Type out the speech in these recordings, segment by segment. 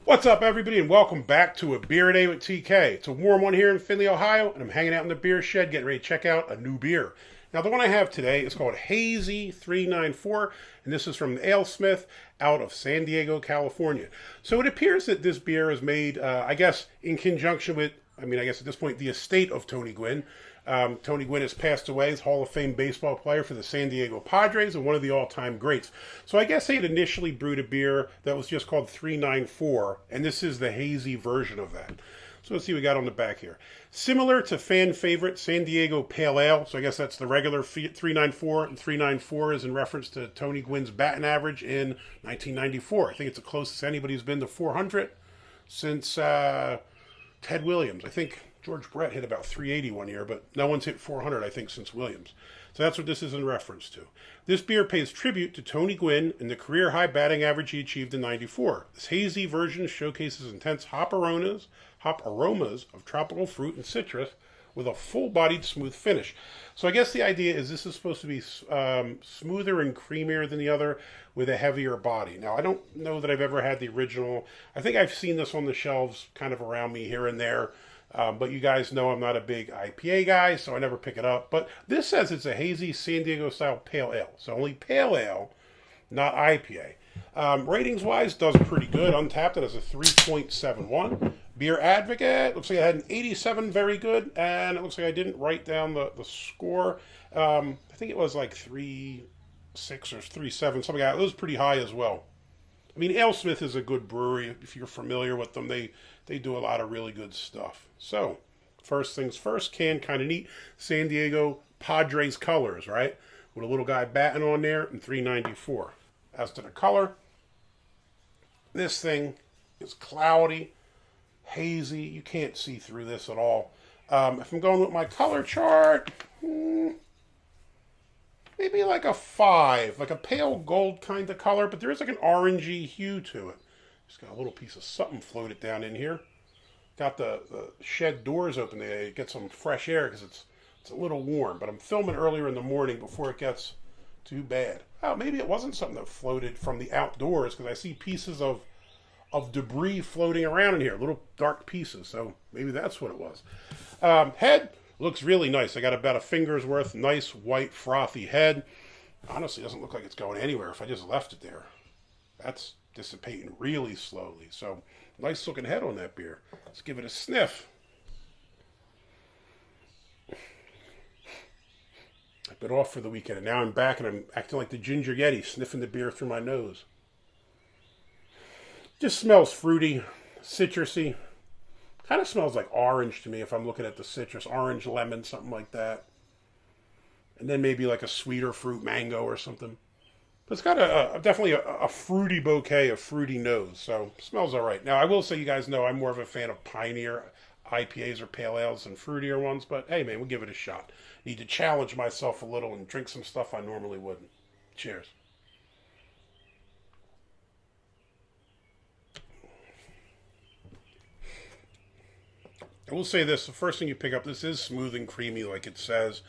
What's up, everybody, and welcome back to A Beer a Day with TK. It's a warm one here in Findlay, Ohio, and I'm hanging out in the beer shed getting ready to check out a new beer. Now, the one I have today is called Hazy 394, and this is from Alesmith out of San Diego, California. So it appears that this beer is made, I guess, in conjunction with, I guess at this point, the estate of Tony Gwynn. Tony Gwynn has passed away as Hall of Fame baseball player for the San Diego Padres and one of the all-time greats. So I guess they had initially brewed a beer that was just called 394, and this is the hazy version of that. So let's see what we got on the back here. Similar to fan favorite San Diego Pale Ale, so I guess that's the regular 394, and 394 is in reference to Tony Gwynn's batting average in 1994. I think it's the closest anybody's been to 400 since Ted Williams. I think George Brett hit about 380 one year, but no one's hit 400, I think, since Williams. So that's what this is in reference to. This beer pays tribute to Tony Gwynn and the career high batting average he achieved in 94. This hazy version showcases intense hop aromas of tropical fruit and citrus with a full-bodied smooth finish. So I guess the idea is this is supposed to be smoother and creamier than the other with a heavier body. Now, I don't know that I've ever had the original. I think I've seen this on the shelves kind of around me here and there. But you guys know I'm not a big IPA guy, so I never pick it up. But this says it's a hazy San Diego style pale ale. So only pale ale, not IPA. Ratings-wise, does pretty good. Untappd, it has a 3.71. Beer Advocate, looks like I had an 87, very good. And it looks like I didn't write down the score. I think it was like 3.6 or 3.7, something like that. It was pretty high as well. I mean, Alesmith is a good brewery. If you're familiar with them, they do a lot of really good stuff. So, first things first, can kind of neat. San Diego Padres colors, right? With a little guy batting on there and 394. As to the color, this thing is cloudy, hazy. You can't see through this at all. If I'm going with my color chart, maybe like a 5, like a pale gold kind of color, but there is like an orangey hue to it. Just got a little piece of something floated down in here. Got the shed doors open there to get some fresh air because it's a little warm. But I'm filming earlier in the morning before it gets too bad. Oh, maybe it wasn't something that floated from the outdoors because I see pieces of debris floating around in here, little dark pieces. So maybe that's what it was. Head looks really nice. I got about a finger's worth. Nice white frothy head. Honestly, doesn't look like it's going anywhere if I just left it there. That's dissipating really slowly. So nice looking head on that beer. Let's give it a sniff. I've been off for the weekend and now I'm back and I'm acting like the Ginger Yeti, sniffing the beer through my nose. Just smells fruity, citrusy. Kind of smells like orange to me if I'm looking at the citrus. Orange, lemon, something like that. And then maybe like a sweeter fruit, mango or something. But it's got definitely a fruity bouquet, a fruity nose. So smells all right. Now, I will say you guys know I'm more of a fan of Pioneer IPAs or pale ales than fruitier ones. But hey, man, we'll give it a shot. Need to challenge myself a little and drink some stuff I normally wouldn't. Cheers. I will say this, the first thing you pick up, this is smooth and creamy like it says.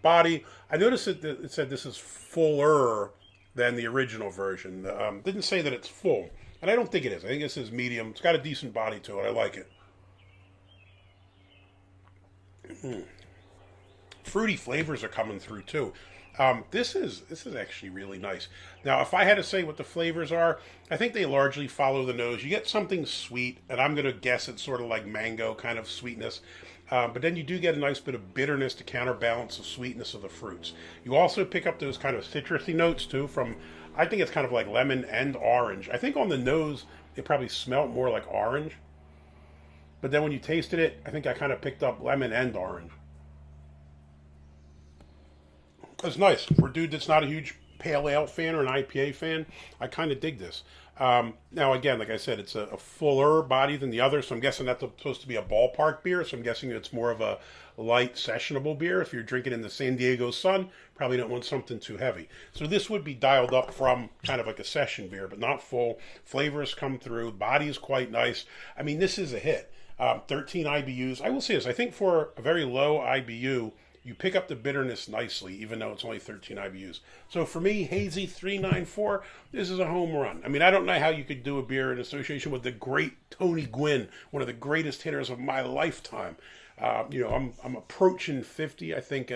Body, I noticed it said this is fuller than the original version. Didn't say that it's full, and I don't think it is. I think this is medium. It's got a decent body to it. I like it. Fruity flavors are coming through too. This is actually really nice. Now, if I had to say what the flavors are, I think they largely follow the nose. You get something sweet, and I'm going to guess it's sort of like mango kind of sweetness. But then you do get a nice bit of bitterness to counterbalance the sweetness of the fruits. You also pick up those kind of citrusy notes too from, I think it's kind of like lemon and orange. I think on the nose, it probably smelled more like orange. But then when you tasted it, I think I kind of picked up lemon and orange. It's nice. For a dude that's not a huge pale ale fan or an IPA fan, I kind of dig this. Now, again, like I said, it's a fuller body than the other, so I'm guessing that's supposed to be a ballpark beer, so I'm guessing it's more of a light, sessionable beer. If you're drinking in the San Diego sun, probably don't want something too heavy. So this would be dialed up from kind of like a session beer, but not full. Flavors come through. Body is quite nice. I mean, this is a hit. 13 IBUs. I will say this. I think for a very low IBU, you pick up the bitterness nicely, even though it's only 13 IBUs. So for me, Hazy 394, this is a home run. I mean, I don't know how you could do a beer in association with the great Tony Gwynn, one of the greatest hitters of my lifetime. I'm approaching 50. I think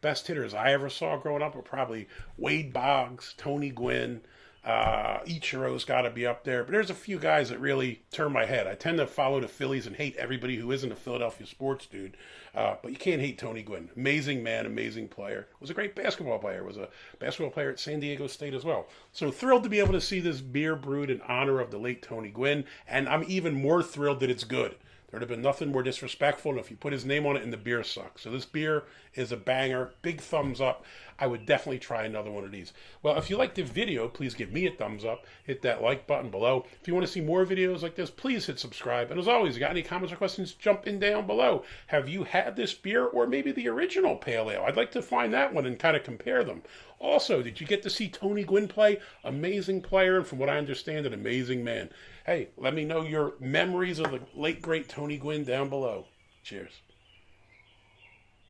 best hitters I ever saw growing up were probably Wade Boggs, Tony Gwynn. Ichiro's got to be up there, but there's a few guys that really turn my head. I tend to follow the Phillies and hate everybody who isn't a Philadelphia sports dude, but you can't hate Tony Gwynn. Amazing man, amazing player. Was a great basketball player. Was a basketball player at San Diego State as well. So thrilled to be able to see this beer brewed in honor of the late Tony Gwynn, and I'm even more thrilled that it's good. There'd have been nothing more disrespectful than if you put his name on it and the beer sucks. So this beer is a banger. Big thumbs up. I would definitely try another one of these. Well, if you liked the video, please give me a thumbs up. Hit that like button below. If you want to see more videos like this, please hit subscribe. And as always, you got any comments or questions, jump in down below. Have you had this beer or maybe the original Pale Ale? I'd like to find that one and kind of compare them. Also, did you get to see Tony Gwynn play? Amazing player, and from what I understand, an amazing man. Hey, let me know your memories of the late, great Tony Gwynn down below. Cheers.